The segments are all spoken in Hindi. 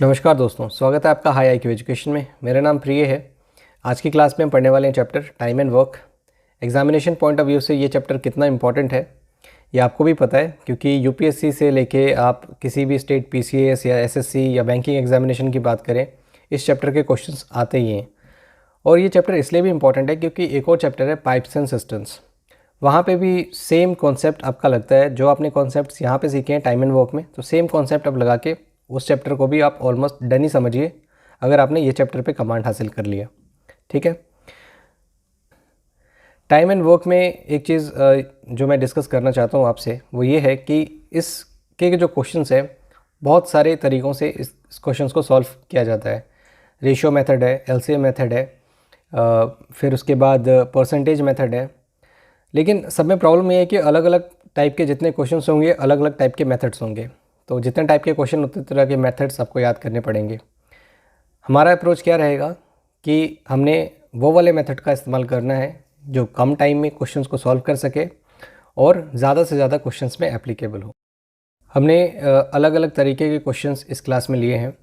नमस्कार दोस्तों, स्वागत है आपका हाई आईक्यू एजुकेशन में। मेरा नाम प्रिय है। आज की क्लास में हम पढ़ने वाले हैं chapter time and work. Examination point of view से ये चैप्टर कितना इंपॉर्टेंट है ये आपको भी पता है, क्योंकि यूपीएससी से लेके आप किसी भी स्टेट पीसीएस या एसएससी या बैंकिंग एग्जामिनेशन की बात करें, इस चैप्टर के क्वेश्चंस आते ही हैं। और ये चैप्टर इसलिए भी इंपॉर्टेंट है क्योंकि एक और चैप्टर है पाइप्स एंड सिस्टम्स। वहाँ पे भी सेम कॉन्सेप्ट आपका लगता है, जो आपने कॉन्सेप्ट्स यहाँ पे सीखे हैं टाइम एंड वर्क में, तो सेम कॉन्सेप्ट आप लगा के उस चैप्टर को भी आप ऑलमोस्ट डन ही समझिए अगर आपने ये चैप्टर पे कमांड हासिल कर लिया। ठीक है। टाइम एंड वर्क में एक चीज़ जो मैं डिस्कस करना चाहता हूँ आपसे वो ये है कि इसके जो क्वेश्चंस है बहुत सारे तरीक़ों से इस क्वेश्चंस को सॉल्व किया जाता है। रेशियो मेथड है, एलसीएम मेथड है, फिर उसके बाद परसेंटेज मेथड है। लेकिन सब में प्रॉब्लम ये है कि अलग अलग टाइप के जितने क्वेश्चंस होंगे अलग अलग टाइप के मेथड्स होंगे, तो जितने टाइप के क्वेश्चन उतने तरह के मेथड्स आपको याद करने पड़ेंगे। हमारा अप्रोच क्या रहेगा कि हमने वो वाले मेथड का इस्तेमाल करना है जो कम टाइम में क्वेश्चंस को सॉल्व कर सके और ज़्यादा से ज़्यादा क्वेश्चंस में एप्लीकेबल हो। हमने अलग अलग तरीके के क्वेश्चंस इस क्लास में लिए हैं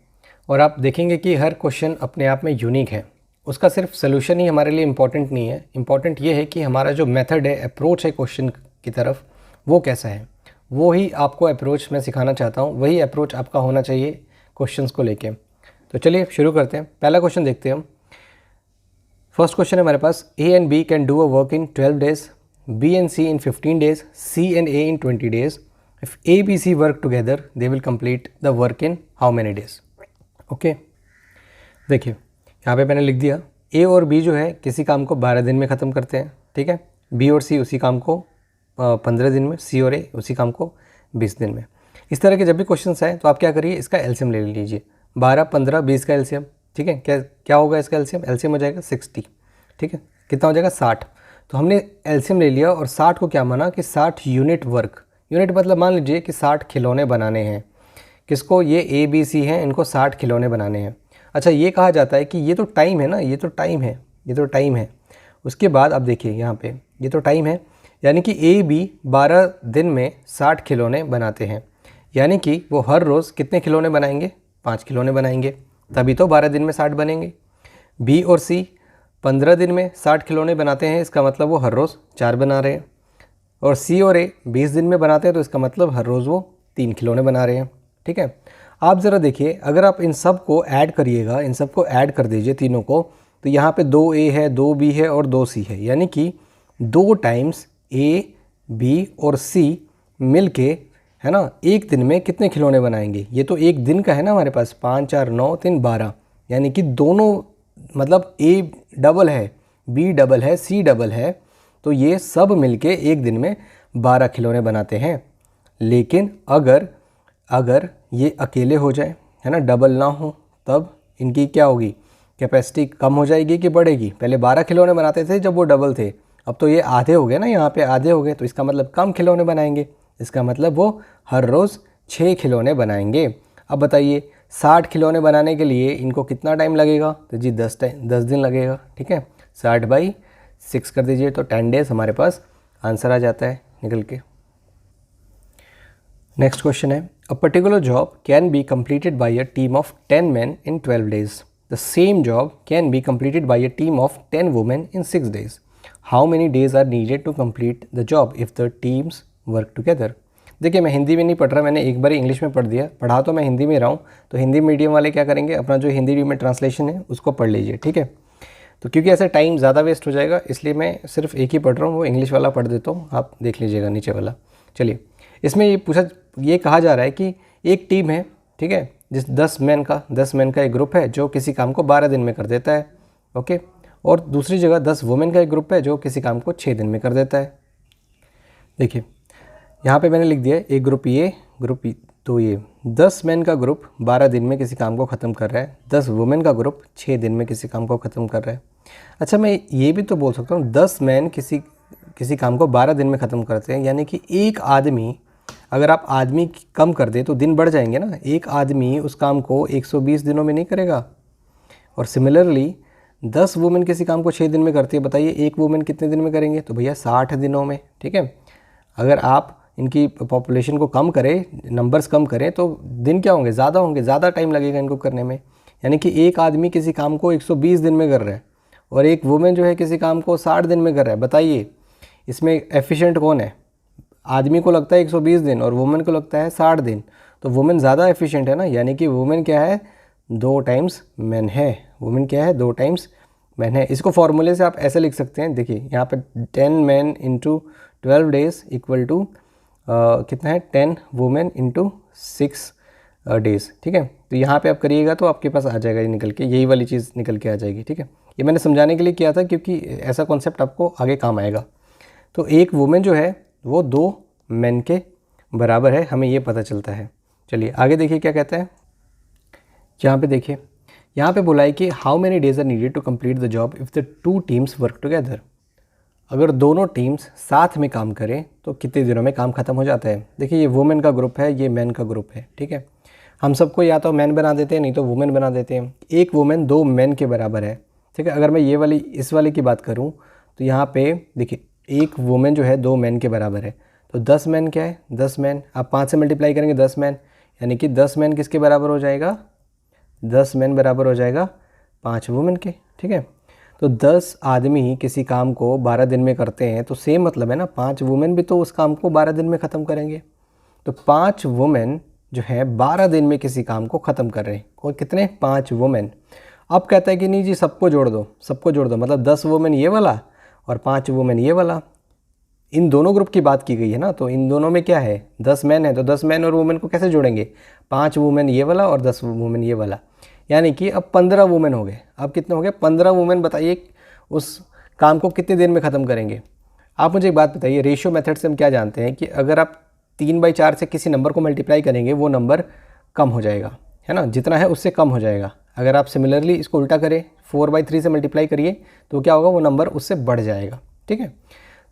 और आप देखेंगे कि हर क्वेश्चन अपने आप में यूनिक है। उसका सिर्फ सोल्यूशन ही हमारे लिए इम्पॉर्टेंट नहीं है, इम्पॉर्टेंट ये है कि हमारा जो मेथड है, अप्रोच है क्वेश्चन की तरफ, वो कैसा है। वो ही आपको अप्रोच मैं सिखाना चाहता हूँ, वही अप्रोच आपका होना चाहिए क्वेश्चंस को लेके। तो चलिए शुरू करते हैं। पहला क्वेश्चन देखते हैं हम। फर्स्ट क्वेश्चन है हमारे पास, A and B can do a work in 12 days, B and C in 15 days, C and A in 20 days. If A B C work together they will complete the work in how many days. Okay, देखिए यहाँ पे मैंने लिख दिया ए और बी जो है किसी काम को 12 दिन में ख़त्म करते हैं। ठीक है। बी और सी उसी काम को 15 दिन में, सी और ए उसी काम को 20 दिन में। इस तरह के जब भी क्वेश्चंस आए तो आप क्या करिए, इसका एलसीएम ले लीजिए। 12, 15, 20 का एलसीएम। ठीक है। क्या होगा इसका एलसीएम? एलसीएम हो जाएगा 60। ठीक है। कितना हो जाएगा? 60। तो हमने एलसीएम ले लिया और 60 को क्या माना कि 60 यूनिट वर्क। यूनिट मतलब मान लीजिए कि 60 खिलौने बनाने हैं। किसको? ये ए बी सी हैं, इनको 60 खिलौने बनाने हैं। अच्छा, ये कहा जाता है कि ये तो टाइम है ना, ये तो टाइम है, ये तो टाइम है। उसके बाद आप देखिए यहाँ पे ये तो टाइम है, यानी कि ए बी 12 दिन में 60 खिलौने बनाते हैं, यानी कि वो हर रोज़ कितने खिलौने बनाएंगे? 5 खिलौने बनाएंगे, तभी तो 12 दिन में 60 बनेंगे। बी और सी 15 दिन में 60 खिलौने बनाते हैं, इसका मतलब वो हर रोज़ 4 बना रहे हैं। और सी और ए 20 दिन में बनाते हैं, तो इसका मतलब हर रोज़ वो 3 खिलौने बना रहे हैं। ठीक है। आप ज़रा देखिए, अगर आप इन सब को ऐड करिएगा, इन सब को ऐड कर दीजिए तीनों को, तो यहाँ पे 2 ए है, 2 बी है और 2 सी है, यानी कि 2 टाइम्स ए बी और सी मिल के, है ना, एक दिन में कितने खिलौने बनाएंगे? ये तो एक दिन का है ना हमारे पास, 5 4 9 3 12, यानी कि दोनों मतलब ए डबल है, बी डबल है, सी डबल है, तो ये सब मिलके एक दिन में 12 खिलौने बनाते हैं। लेकिन अगर ये अकेले हो जाए, है ना, डबल ना हो, तब इनकी क्या होगी? कैपेसिटी कम हो जाएगी कि बढ़ेगी? पहले 12 खिलौने बनाते थे जब वो डबल थे, अब तो ये आधे हो गए ना, यहाँ पे आधे हो गए, तो इसका मतलब कम खिलौने बनाएंगे। इसका मतलब वो हर रोज़ 6 खिलौने बनाएंगे। अब बताइए 60 खिलौने बनाने के लिए इनको कितना टाइम लगेगा? तो जी 10 दिन लगेगा। ठीक है। 60/6 कर दीजिए तो 10 डेज हमारे पास आंसर आ जाता है निकल के। नेक्स्ट क्वेश्चन है, a particular job can be completed by a team of 10 men in 12 days. The same job can be completed by a team of 10 women in 6 days. How many days are needed to complete the job if the teams work together? देखिए, मैं हिंदी में नहीं पढ़ रहा, मैंने एक बार इंग्लिश में पढ़ दिया। पढ़ा तो मैं हिंदी में रहा हूँ, तो हिंदी मीडियम वाले क्या करेंगे, अपना जो हिंदी में ट्रांसलेशन है उसको पढ़ लीजिए। ठीक है। तो क्योंकि ऐसे टाइम ज़्यादा वेस्ट हो जाएगा, इसलिए मैं सिर्फ एक ही पढ़ रहा हूँ, वो इंग्लिश वाला पढ़ देता हूँ, आप देख लीजिएगा नीचे वाला। चलिए, इसमें ये कहा जा रहा है कि एक टीम है, ठीक है, जिस 10 मैन का एक ग्रुप है जो किसी काम को 12 दिन में कर देता है। ओके। और दूसरी जगह 10 वुमेन का एक ग्रुप है जो किसी काम को 6 दिन में कर देता है। देखिए यहाँ पे मैंने लिख दिया है एक ग्रुप ये, तो ये 10 मैन का ग्रुप 12 दिन में किसी काम को ख़त्म कर रहा है, 10 वुमेन का ग्रुप 6 दिन में किसी काम को ख़त्म कर रहा है। अच्छा, मैं ये भी तो बोल सकता हूँ 10 मैन किसी काम को 12 दिन में ख़त्म करते हैं, यानी कि एक आदमी, अगर आप आदमी कम कर दे तो दिन बढ़ जाएंगे ना। एक आदमी उस काम को 120 दिनों में नहीं करेगा। और सिमिलरली 10 वुमेन किसी काम को 6 दिन में करती है, बताइए एक वुमेन कितने दिन में करेंगे? तो भैया 60 दिनों में। ठीक है। अगर आप इनकी पॉपुलेशन को कम करे, नंबर्स कम करें, तो दिन क्या होंगे, ज़्यादा होंगे, ज़्यादा टाइम लगेगा इनको करने में। यानी कि एक आदमी किसी काम को 120 दिन में कर रहा है और एक वुमेन जो है किसी काम को 60 दिन में कर रहा है। बताइए इसमें एफिशिएंट कौन है? आदमी को लगता है 120 दिन और वुमेन को लगता है 60 दिन, तो वुमेन ज़्यादा एफिशिएंट है ना। यानी कि वुमेन क्या है, 2 टाइम्स मैन है। वुमेन क्या है, 2 टाइम्स मैन है। इसको फॉर्मूले से आप ऐसे लिख सकते हैं, देखिए यहाँ पे 10 man into 12 days equal to कितना है, 10 वुमेन इंटू 6 डेज़। ठीक है, तो यहाँ पे आप करिएगा तो आपके पास आ जाएगा ये निकल के, यही वाली चीज़ निकल के आ जाएगी। ठीक है, ये मैंने समझाने के लिए किया था क्योंकि ऐसा कॉन्सेप्ट आपको आगे काम आएगा। तो एक वुमेन जो है वो 2 मैन के बराबर है, हमें ये पता चलता है। चलिए आगे देखिए क्या कहता है। यहाँ पे देखिए, यहाँ पे बोला है कि how many days are needed to complete the job if the 2 teams work together. अगर दोनों टीम्स साथ में काम करें तो कितने दिनों में काम ख़त्म हो जाता है। देखिए ये वुमेन का ग्रुप है, ये मैन का ग्रुप है। ठीक है, हम सबको या तो मैन बना देते हैं, नहीं तो वुमेन बना देते हैं। एक वुमेन 2 मैन के बराबर है। ठीक है, अगर मैं ये वाली इस वाले की बात करूँ तो यहाँ पे देखिए एक वुमेन जो है 2 मैन के बराबर है, तो 10 मैन क्या है, 10 मैन आप 5 से मल्टीप्लाई करेंगे 10 मैन, यानी कि 10 मैन किसके बराबर हो जाएगा, 10 मैन बराबर हो जाएगा 5 वुमेन के। ठीक है, तो 10 आदमी किसी काम को 12 दिन में करते हैं, तो सेम मतलब है ना, 5 वुमेन भी तो उस काम को 12 दिन में ख़त्म करेंगे। तो 5 वुमेन जो है 12 दिन में किसी काम को ख़त्म कर रहे हैं। और कितने, 5 वुमेन। अब कहता है कि नहीं जी सबको जोड़ दो, सबको जोड़ दो, मतलब 10 वुमेन ये वाला और 5 वुमेन ये वाला। इन दोनों ग्रुप की बात की गई है ना, तो इन दोनों में क्या है, 10 मैन है, तो 10 मैन और वुमेन को कैसे जोड़ेंगे, 5 वुमेन ये वाला और 10 वुमेन ये वाला, यानी कि अब 15 वुमेन हो गए। अब कितने हो गए, 15 वुमेन। बताइए उस काम को कितने दिन में ख़त्म करेंगे। आप मुझे एक बात बताइए, रेशियो मेथड से हम क्या जानते हैं कि अगर आप 3/4 से किसी नंबर को मल्टीप्लाई करेंगे वो नंबर कम हो जाएगा, है ना, जितना है उससे कम हो जाएगा। अगर आप सिमिलरली इसको उल्टा करें, 4/3 से मल्टीप्लाई करिए तो क्या होगा, वो नंबर उससे बढ़ जाएगा। ठीक है,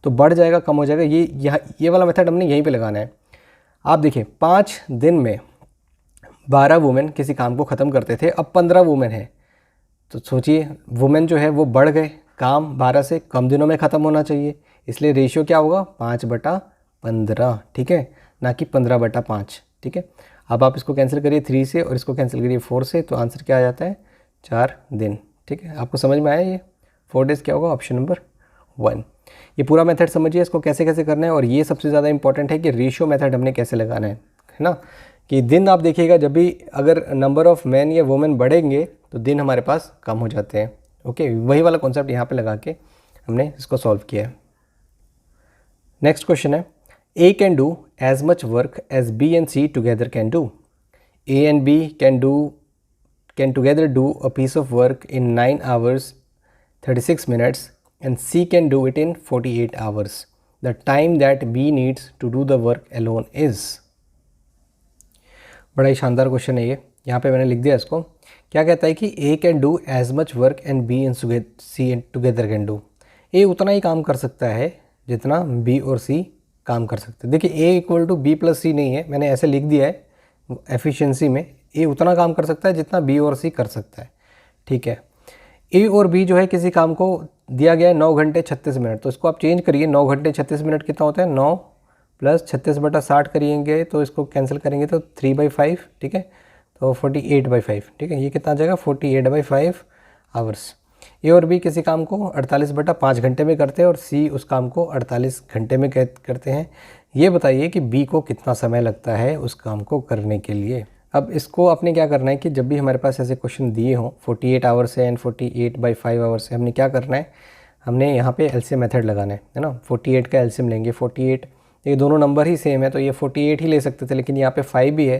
तो बढ़ जाएगा, कम हो जाएगा। ये वाला मेथड हमने यहीं पे लगाना है। आप देखिए 5 दिन में 12 वुमेन किसी काम को ख़त्म करते थे, अब 15 वुमेन है, तो सोचिए वुमेन जो है वो बढ़ गए, काम 12 से कम दिनों में ख़त्म होना चाहिए, इसलिए रेशियो क्या होगा, 5/15। ठीक है, ना कि 15/5। ठीक है, अब आप इसको कैंसिल करिए 3 से और इसको कैंसिल करिए 4 से, तो आंसर क्या आ जाता है, 4 दिन। ठीक है, आपको समझ में आया ये 4 डेज़ क्या होगा, ऑप्शन नंबर 1। ये पूरा मेथड समझिए, इसको कैसे कैसे करना है। और ये सबसे ज़्यादा इंपॉर्टेंट है कि रेशियो मेथड हमने कैसे लगाना है ना, कि दिन आप देखिएगा जब भी अगर नंबर ऑफ़ मैन या वुमेन बढ़ेंगे तो दिन हमारे पास कम हो जाते हैं। ओके, वही वाला कॉन्सेप्ट यहाँ पे लगा के हमने इसको सॉल्व किया है। नेक्स्ट क्वेश्चन है, A can do as much work as B and C together can do. A and B can together do a piece of work in 9 hours 36 minutes and C can do it in 48 hours. The time that B needs to do the work alone is। बड़ा ही शानदार क्वेश्चन है ये, यहाँ पे मैंने लिख दिया इसको। क्या कहता है कि A can do as much work and B and C together can do. A उतना ही काम कर सकता है जितना B और C काम कर सकते हैं। देखिए A equal to B plus C नहीं है, मैंने ऐसे लिख दिया है एफिशिएंसी में, A उतना काम कर सकता है जितना B और C कर सकता है। ठीक है, ए और बी जो है किसी काम को दिया गया है 9 घंटे 36 मिनट, तो इसको आप चेंज करिए, 9 घंटे 36 मिनट कितना होता है, 9 + 36/60 करिएंगे तो इसको कैंसिल करेंगे तो 3/5। ठीक है, तो 48/5। ठीक है, ये कितना आ जाएगा, 48/5 आवर्स। ए और बी किसी काम को 48/5 घंटे में करते हैं और सी उस काम को 48 घंटे में करते हैं। ये बताइए कि बी को कितना समय लगता है उस काम को करने के लिए। अब इसको आपने क्या करना है कि जब भी हमारे पास ऐसे क्वेश्चन दिए हों 48 आवर्स से एंड 48/5 आवर्स से, हमने क्या करना है, हमने यहाँ पे एलसीएम मेथड लगाना है ना। 48 का एलसीएम लेंगे, 48, ये दोनों नंबर ही सेम है तो ये 48 ही ले सकते थे, लेकिन यहाँ पे 5 भी है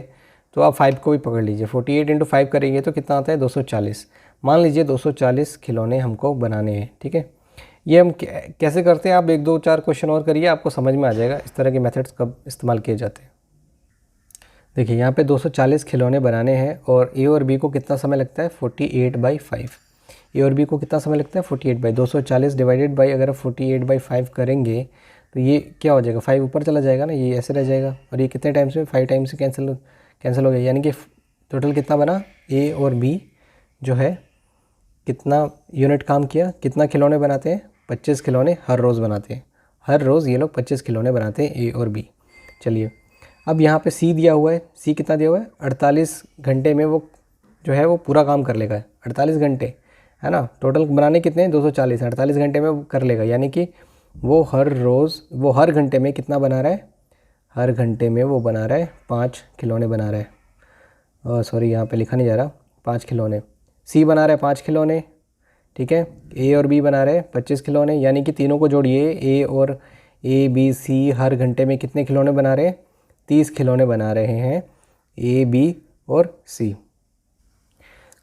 तो आप 5 को भी पकड़ लीजिए। 48 × 5 करेंगे तो कितना आता है, 240। मान लीजिए 240 खिलौने हमको बनाने हैं। ठीक है, ये हम कैसे करते हैं, आप 1 2 4 क्वेश्चन और करिए, आपको समझ में आ जाएगा इस तरह के मेथड्स कब इस्तेमाल किए जाते हैं। देखिए यहाँ पे 240 खिलौने बनाने हैं और ए और बी को कितना समय लगता है, 48/5। ए और बी को कितना समय लगता है, 240 डिवाइडेड बाई, अगर 48/5 करेंगे तो ये क्या हो जाएगा, 5 ऊपर चला जाएगा ना, ये ऐसे रह जाएगा और ये कितने टाइम्स में, 5 टाइम्स से कैंसिल हो गया, यानी कि टोटल कितना बना, ए और बी जो है कितना यूनिट काम किया, कितना खिलौने बनाते हैं, 25 खिलौने हर रोज़ बनाते हैं। हर रोज़ ये लोग 25 खिलौने बनाते हैं ए और बी। चलिए, अब यहाँ पे सी दिया हुआ है, सी कितना दिया हुआ है, 48 घंटे में वो जो है वो पूरा काम कर लेगा। 48 घंटे है ना, टोटल बनाने कितने हैं, 240, 48 घंटे में वो कर लेगा। यानी कि वो हर घंटे में कितना बना रहा है, हर घंटे में वो बना रहा है 5 खिलौने बना रहा है। सॉरी, यहाँ पे लिखा नहीं जा रहा, 5 खिलौने। सी बना रहा है 5 खिलौने, ठीक है। ए और बी बना रहे हैं 25 खिलौने, यानी कि तीनों को जोड़िए, ए और ए बी सी हर घंटे में कितने खिलौने बना रहे हैं, 30 खिलौने बना रहे हैं ए बी और सी।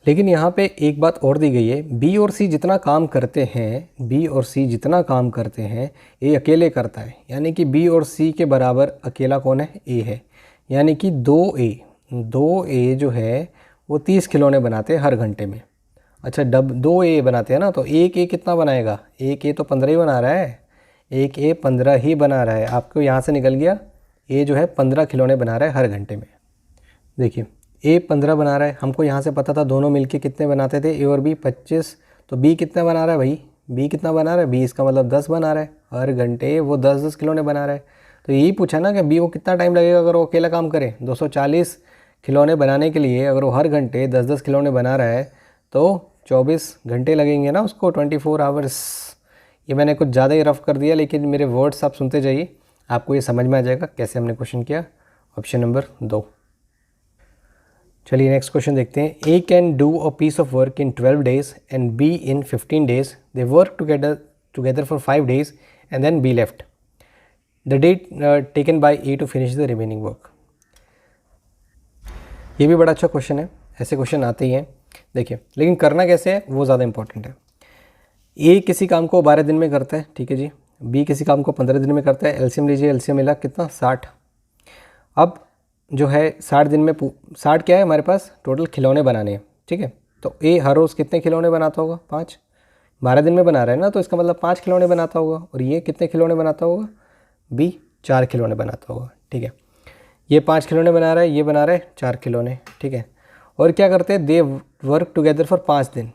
लेकिन यहाँ पे एक बात और दी गई है, बी और सी जितना काम करते हैं, बी और सी जितना काम करते हैं ए अकेले करता है। यानी कि बी और सी के बराबर अकेला कौन है, ए है। यानी कि 2 ए जो है वो 30 खिलौने बनाते हैं हर घंटे में। अच्छा, 2 ए बनाते हैं ना, तो एक ए कितना बनाएगा, एक ए तो 15 ही बना रहा है, एक ए 15 ही बना रहा है। आपको यहाँ से निकल गया, ए जो है 15 खिलौने बना रहा है हर घंटे में। देखिए, ए 15 बना रहा है, हमको यहाँ से पता था दोनों मिलके कितने बनाते थे, ए और बी 25। तो बी कितना बना रहा है भाई, बी कितना बना रहा है, बी इसका मतलब 10 बना रहा है हर घंटे, वो 10-10 खिलौने बना रहा है। तो यही पूछा ना कि बी को कितना टाइम लगेगा अगर वो अकेला काम करे। 240 खिलौने बनाने के लिए अगर वो हर घंटे 10-10 खिलौने बना रहा है तो 24 घंटे लगेंगे ना उसको, 24 आवर्स। ये मैंने कुछ ज़्यादा ही रफ कर दिया, लेकिन मेरे वर्ड्स आप सुनते जाइए, आपको ये समझ में आ जाएगा कैसे हमने क्वेश्चन किया। Option number 2। चलिए नेक्स्ट क्वेश्चन देखते हैं। A can do a piece of work in 12 days and B in 15 days। They work together for 5 days and then B left the date taken by A to finish the remaining work. ये भी बड़ा अच्छा क्वेश्चन है, ऐसे क्वेश्चन आते ही हैं। देखिए, लेकिन करना कैसे है वो ज़्यादा इंपॉर्टेंट है। ए किसी काम को 12 दिन में करता है, ठीक है जी। बी किसी काम को 15 दिन में करता है। एलसीएम लीजिए, एलसीएम मिला कितना, 60। अब जो है 60 दिन में 60 क्या है हमारे पास, टोटल खिलौने बनाने हैं, ठीक है। तो ए हर रोज़ कितने खिलौने बनाता होगा, 5। 12 दिन में बना रहा है ना, तो इसका मतलब 5 खिलौने बनाता होगा। और ये कितने खिलौने बनाता होगा, बी 4 खिलौने बनाता होगा, ठीक है। ये 5 खिलौने बना रहा है, ये बना रहा है 4 खिलौने, ठीक है। और क्या करते हैं, दे वर्क टुगेदर फॉर 5 दिन।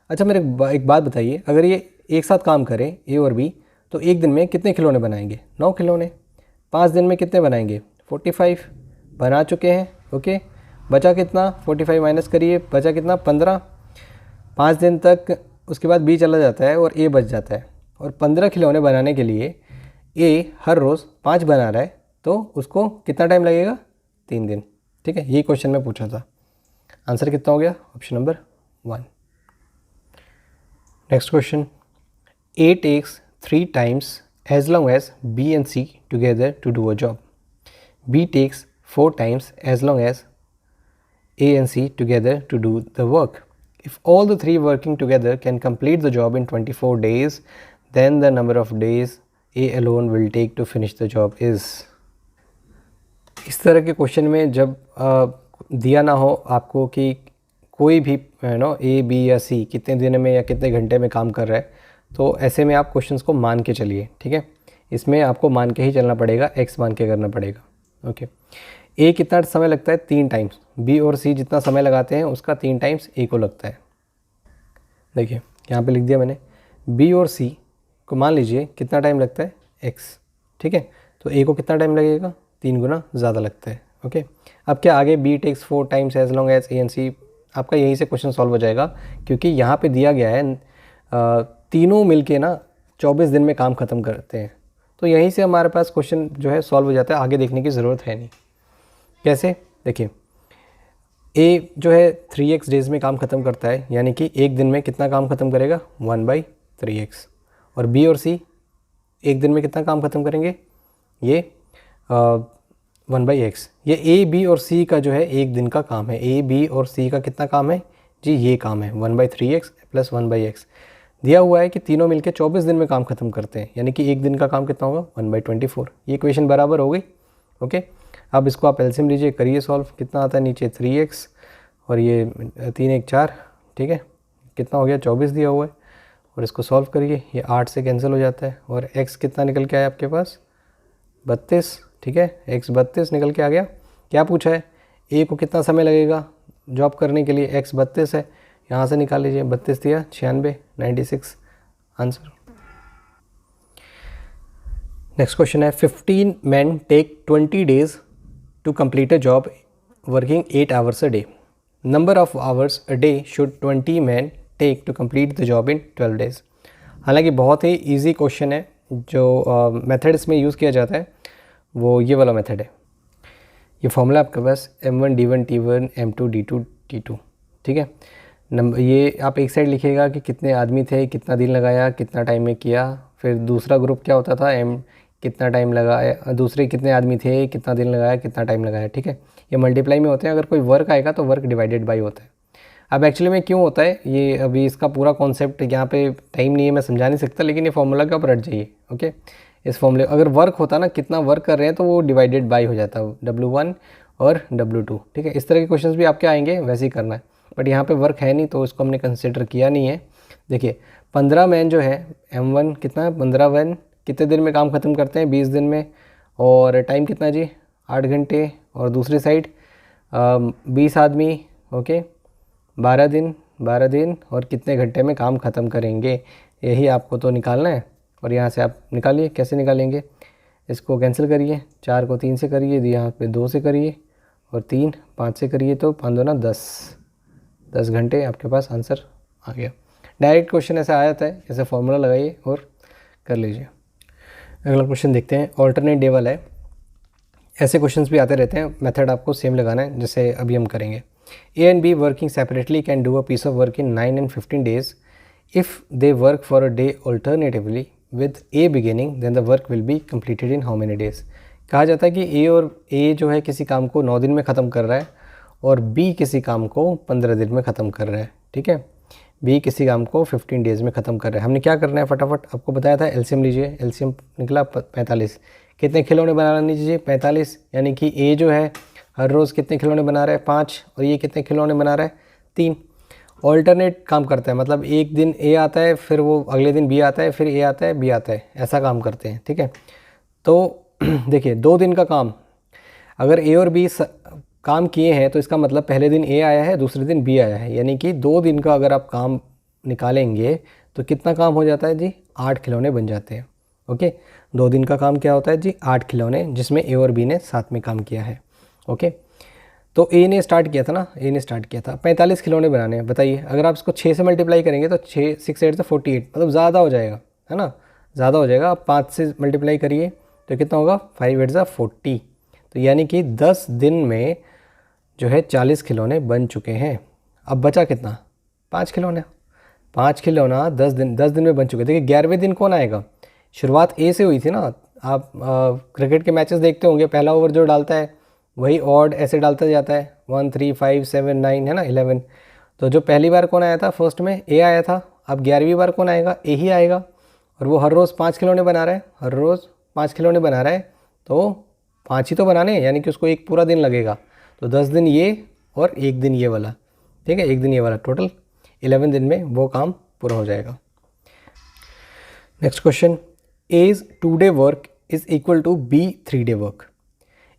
अच्छा, मेरे एक बात बताइए, अगर ये एक साथ काम करें ए और बी, तो एक दिन में कितने खिलौने बनाएंगे, 9 खिलौने। 5 दिन में कितने बनाएंगे, 45 बना चुके हैं, ओके। बचा कितना, 45 माइनस करिए, बचा कितना, 15। 5 दिन तक उसके बाद बी चला जाता है और ए बच जाता है। और 15 खिलौने बनाने के लिए ए हर रोज़ 5 बना रहा है, तो उसको कितना टाइम लगेगा, 3 दिन, ठीक है। यही क्वेश्चन में पूछा था। आंसर कितना हो गया, option number 1। Next question. A takes 3 times as long as B and C together to do a job. B takes 4 times as long as A and C together to do the work. If all the 3 working together can complete the job in 24 days, then the number of days A alone will take to finish the job is। इस तरह के क्वेश्चन में जब दिया ना हो आपको कि कोई भी ए बी या सी कितने दिन में या कितने घंटे में काम कर रहा है, तो ऐसे में आप क्वेश्चंस को मान के चलिए, ठीक है। इसमें आपको मान के ही चलना पड़ेगा, एक्स मान के करना पड़ेगा, ओके। ए कितना समय लगता है, 3 टाइम्स। बी और सी जितना समय लगाते हैं उसका 3 टाइम्स ए को लगता है। देखिए, यहाँ पे लिख दिया मैंने, बी और सी को मान लीजिए कितना टाइम लगता है, एक्स, ठीक है। तो ए को कितना टाइम लगेगा, 3 गुना ज़्यादा लगता है, ओके। अब क्या आगे, B takes 4 times as long as A and C, आपका यहीं से क्वेश्चन सॉल्व हो जाएगा, क्योंकि यहाँ पे दिया गया है तीनों मिलके ना 24 दिन में काम ख़त्म करते हैं। तो यहीं से हमारे पास क्वेश्चन जो है सॉल्व हो जाता है, आगे देखने की ज़रूरत है नहीं। कैसे, देखिए, ए जो है 3x डेज़ में काम ख़त्म करता है, यानी कि एक दिन में कितना काम ख़त्म करेगा, 1/3x। और बी और सी एक दिन में कितना काम ख़त्म करेंगे, ये 1/x। ये ए बी और सी का जो है एक दिन का काम है। ए बी और सी का कितना काम है जी, ये काम है 1/3x + 1/x। दिया हुआ है कि तीनों मिलके 24 दिन में काम ख़त्म करते हैं, यानी कि एक दिन का काम कितना होगा, 1/24। ये इक्वेशन बराबर हो गई, ओके। अब इसको आप एलसीएम लीजिए, करिए सॉल्व, कितना आता है नीचे 3x और ये 3 1 4, ठीक है। कितना हो गया, 24 दिया हुआ है। और इसको सॉल्व करिए, ये 8 से कैंसिल हो जाता है। और x कितना निकल के आया आपके पास, 32, ठीक है। x 32 निकल के आ गया। क्या पूछा है, ए को कितना समय लगेगा जॉब करने के लिए, x 32 है, यहाँ से निकाल लीजिए, 32 दिया 96, 96 आंसर। नेक्स्ट क्वेश्चन है 15 men take 20 days to complete a job working 8 hours a day. Number of hours a day should 20 men take to complete the job in 12 days. हालांकि बहुत ही इजी क्वेश्चन है. जो मेथड इसमें यूज़ किया जाता है वो ये वाला मेथड है. ये फॉर्मूला आपके पास M1 D1 T1 M2 D2 T2. ठीक है. नंबर ये आप एक साइड लिखिएगा कि कितने आदमी थे, कितना दिन लगाया, कितना टाइम में किया. फिर दूसरा ग्रुप क्या होता था, M कितना टाइम लगाया, दूसरे कितने आदमी थे, कितना दिन लगाया, कितना टाइम लगाया. ठीक है. ये मल्टीप्लाई में होते हैं. अगर कोई वर्क आएगा तो वर्क डिवाइडेड बाई होता है. अब एक्चुअली में क्यों होता है ये, अभी इसका पूरा कॉन्सेप्ट यहाँ पे टाइम नहीं है, मैं समझा नहीं सकता, लेकिन ये फॉर्मूला के ऊपर हट जाइए. ओके. इस फॉर्मूले अगर वर्क होता ना, कितना वर्क कर रहे हैं, तो वो डिवाइडेड बाई हो जाता है W1 और W2. ठीक है. इस तरह के क्वेश्चंस भी आपके आएंगे, वैसे ही करना है. बट यहाँ पे वर्क है नहीं तो इसको हमने कंसिडर किया नहीं है. देखिए 15 मैन जो है M1 कितना है, 15 मैन कितने दिन में काम ख़त्म करते हैं, 20 दिन में. और टाइम कितना जी, 8 घंटे. और दूसरी साइड 20 आदमी. ओके. 12 दिन और कितने घंटे में काम ख़त्म करेंगे, यही आपको तो निकालना है. और यहाँ से आप निकालिए. कैसे निकालेंगे, इसको कैंसिल करिए. 4 को 3 से करिए, यहाँ पे 2 से करिए, और 3 5 से करिए, तो 5 2 10 घंटे आपके पास आंसर आ गया. डायरेक्ट क्वेश्चन ऐसा आ जाता है, ऐसे फॉर्मूला लगाइए और कर लीजिए. अगला क्वेश्चन देखते हैं. ऑल्टरनेट डे वाला है. ऐसे क्वेश्चंस भी आते रहते हैं. मेथड आपको सेम लगाना है जैसे अभी हम करेंगे. A and B working separately can do a piece of work in 9 and 15 days. If they work for a day alternatively with A beginning, then the work will be completed in how many days? कहा जाता है कि A जो है किसी काम को 9 दिन में ख़त्म कर रहा है और B किसी काम को 15 दिन में ख़त्म कर रहा है. ठीक है. B किसी काम को 15 डेज़ में ख़त्म कर रहा है. हमने क्या करना है, फटाफट आपको बताया था. एलसीएम लीजिए. एलसीएम निकला 45. कितने खिलौने बनाने दीजिए, 45. यानी कि A जो है हर रोज़ कितने खिलौने बना रहा है, 5. और ये कितने खिलौने बना रहा है, 3. ऑल्टरनेट काम करता है, मतलब एक दिन A आता है, फिर वो अगले दिन B आता है, फिर A आता है, B आता है, ऐसा काम करते हैं. ठीक है. तो देखिए 2 दिन का काम, अगर A और B काम किए हैं तो इसका मतलब पहले दिन A आया है, दूसरे दिन B आया है. यानी कि 2 दिन का अगर आप काम निकालेंगे तो कितना काम हो जाता है जी, 8 खिलौने बन जाते हैं. ओके. 2 दिन का काम क्या होता है जी, 8 खिलौने, जिसमें A और B ने साथ में काम किया है. ओके. तो A ने स्टार्ट किया था ना, A ने स्टार्ट किया था 45 खिलौने बनाने हैं. बताइए अगर आप इसको 6 से मल्टीप्लाई करेंगे तो 6 8 से 48, मतलब ज़्यादा हो जाएगा, है ना, ज़्यादा हो जाएगा. आप 5 से मल्टीप्लाई करिए तो कितना होगा, 5 8 40. तो यानी कि 10 दिन में जो है 40 खिलौने बन चुके हैं. अब बचा कितना, 5 खिलौने. 5 खिलौना 10 दिन में बन चुके. देखिए 11वें दिन कौन आएगा, शुरुआत A से हुई थी ना. आप क्रिकेट के मैचेस देखते होंगे, पहला ओवर जो डालता है वही ऑड ऐसे डालता जाता है, 1 3 5 7 9, है ना, 11. तो जो पहली बार कौन आया था, फर्स्ट में A आया था. अब 11वीं बार कौन आएगा, A ही आएगा. और वो हर रोज़ 5 खिलौने बना रहा है, हर रोज़ 5 खिलौने बना रहा है, तो 5 ही तो बनाने, यानी कि उसको एक पूरा दिन लगेगा. तो 10 दिन ये और 1 दिन ये वाला. ठीक है, 1 दिन ये वाला, टोटल 11 दिन में वो काम पूरा हो जाएगा. Next question. A's 2-day work is equal to B 3-day work.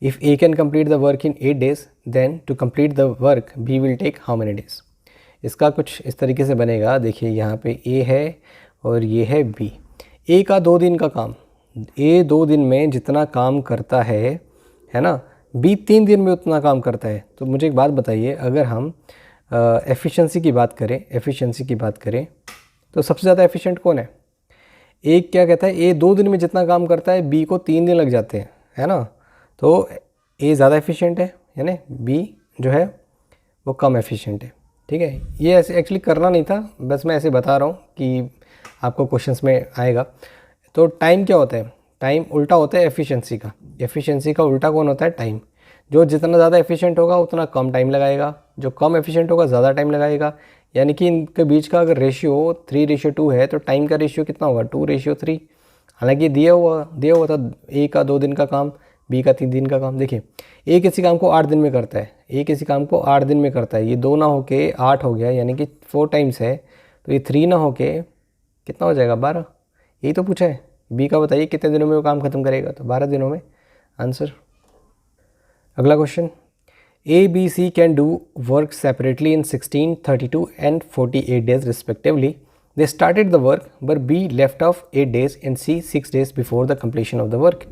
If A can complete the work in 8 days, then to complete the work B will take how many days? इसका कुछ इस तरीके से बनेगा. देखिए यहाँ पे A है और ये है B. A का 2 दिन का काम, A 2 दिन में जितना काम करता है ना, B 3 दिन में उतना काम करता है. तो मुझे एक बात बताइए, अगर हम एफिशिएंसी की बात करें तो सबसे ज़्यादा एफिशिएंट कौन है, एक क्या कहता है, A 2 दिन में जितना काम करता है B को 3 दिन लग जाते हैं, है ना. तो A ज़्यादा एफिशिएंट है, यानी B जो है वो कम एफिशिएंट है. ठीक है. ये ऐसे एक्चुअली करना नहीं था, बस मैं ऐसे बता रहा हूँ कि आपको क्वेश्चंस में आएगा. तो टाइम क्या होता है, टाइम उल्टा होता है एफिशिएंसी का. एफिशिएंसी का उल्टा कौन होता है, टाइम. जो जितना ज़्यादा एफिशिएंट होगा उतना कम टाइम लगाएगा, जो कम एफिशिएंट होगा ज़्यादा टाइम लगाएगा. यानी कि इनके बीच का अगर रेशियो 3:2 है तो टाइम का रेशियो कितना होगा, 2:3. हालांकि दिया हुआ था A का 2 दिन का काम, B का 3 दिन का काम. देखिए A किसी काम को 8 दिन में करता है, A किसी काम को 8 दिन में करता है. ये 2 ना होके 8 हो गया, यानी कि 4 टाइम्स है. तो ये 3 ना होके कितना हो जाएगा, 12. यही तो पूछा है. B का बताइए कितने दिनों में वो काम ख़त्म करेगा, तो 12 दिनों में आंसर. अगला question. A, B, C can do work separately in 16, 32 and 48 days respectively. They started the work but B left off 8 days and C 6 days before the completion of the work,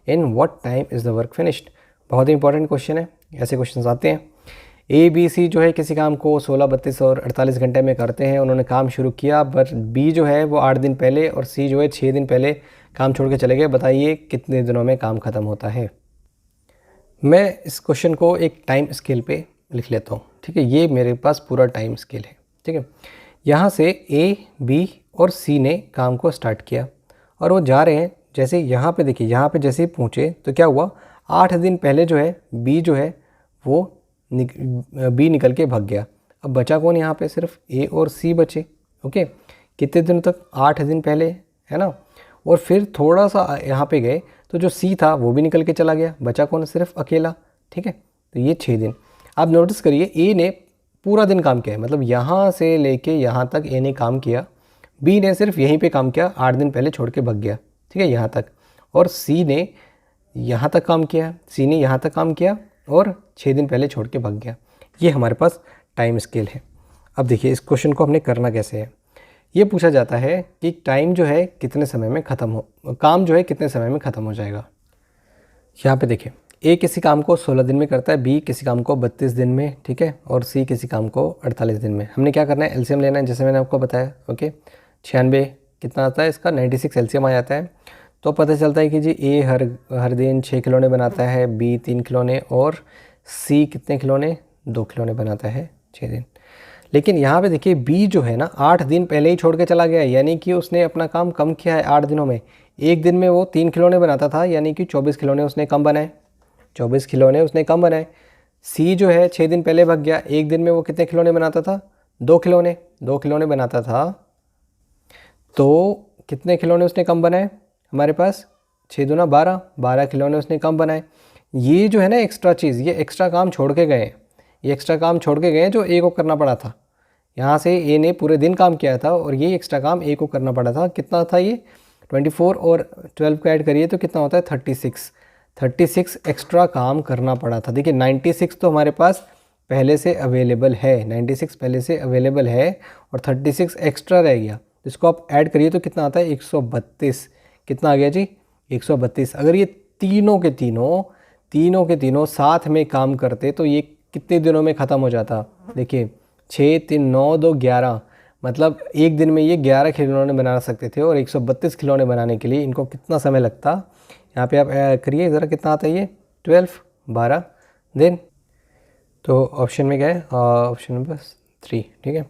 in what time is the work finished. बहुत ही इंपॉर्टेंट क्वेश्चन है, ऐसे क्वेश्चन आते हैं। ए बी सी जो है किसी काम को 16, 32 और 48 घंटे में करते हैं, उन्होंने काम शुरू किया, बट बी जो है वो 8 दिन पहले और सी जो है 6 दिन पहले काम छोड़ के चले गए। बताइए कितने दिनों में काम ख़त्म होता है। मैं इस क्वेश्चन को एक टाइम स्केल पे लिख लेता हूँ, ठीक है। ये मेरे पास पूरा टाइम स्केल है, ठीक है। यहाँ से ए बी और सी ने काम को स्टार्ट किया और वो जा रहे हैं। जैसे यहाँ पे देखिए, यहाँ पे जैसे ही पहुँचे तो क्या हुआ, 8 दिन पहले जो है बी जो है वो बी निकल के भाग गया। अब बचा कौन यहाँ पे, सिर्फ ए और सी बचे। ओके, कितने दिनों तक, 8 दिन पहले, है ना। और फिर थोड़ा सा यहाँ पे गए तो जो सी था वो भी निकल के चला गया, बचा कौन, सिर्फ अकेला, ठीक है। तो ये 6 दिन। आप नोटिस करिए ए ने पूरा दिन काम किया है, मतलब यहाँ से लेके यहाँ तक ए ने काम किया, बी ने सिर्फ यहीं पे काम किया, 8 दिन पहले छोड़ के भाग गया, ठीक है, यहाँ तक। और सी ने यहाँ तक काम किया, सी ने यहाँ तक काम किया और 6 दिन पहले छोड़ के भाग गया। ये हमारे पास टाइम स्केल है। अब देखिए इस क्वेश्चन को हमने करना कैसे है। ये पूछा जाता है कि टाइम जो है कितने समय में ख़त्म हो, काम जो है कितने समय में ख़त्म हो जाएगा। यहाँ पे देखिए, ए किसी काम को 16 दिन में करता है, बी किसी काम को 32 दिन में, ठीक है, और सी किसी काम को 48 दिन में। हमने क्या करना है, एलसीएम लेना है, जैसे मैंने आपको बताया। ओके, 96 कितना आता है इसका, 96 एलसीएम आ जाता है। तो पता चलता है कि जी ए हर दिन 6 खिलौने बनाता है, बी 3 खिलौने और सी कितने खिलौने, 2 खिलौने बनाता है 6 दिन। लेकिन यहाँ पे देखिए बी जो है ना 8 दिन पहले ही छोड़ के चला गया, यानी कि उसने अपना काम कम किया है 8 दिनों में। एक दिन में वो 3 खिलौने बनाता था, यानी कि 24 खिलौने उसने कम बनाए, 24 खिलौने उसने कम बनाए। सी जो है 6 दिन पहले भाग गया, एक दिन में वो कितने खिलौने बनाता था, 2 खिलौने बनाता था। तो कितने खिलौने उसने कम बनाए, हमारे पास 6 दूना 12 खिलौने उसने कम बनाए। ये जो है ना एक्स्ट्रा चीज़, ये एक्स्ट्रा काम छोड़ के गए, ये एक्स्ट्रा काम छोड़ के गए जो ए को करना पड़ा था। यहाँ से ए ने पूरे दिन काम किया था और ये एक्स्ट्रा काम ए को करना पड़ा था। कितना था ये, 24 और 12 को ऐड करिए तो कितना होता है, 36 एक्स्ट्रा काम करना पड़ा था। देखिए 96 तो हमारे पास पहले से अवेलेबल है, 96 पहले से अवेलेबल है और 36 एक्स्ट्रा रह गया। इसको आप ऐड करिए तो कितना आता है, 132। कितना आ गया जी, 132। अगर ये तीनों के तीनों साथ में काम करते तो ये कितने दिनों में ख़त्म हो जाता। देखिए 6 3 9 2 11, मतलब एक दिन में ये 11 खिलौने बना सकते थे और 132 खिलौने बनाने के लिए इनको कितना समय लगता। यहाँ पे आप करिए ज़रा, कितना आता है ये, 12 दिन। तो ऑप्शन में क्या है, ऑप्शन नंबर 3, ठीक है।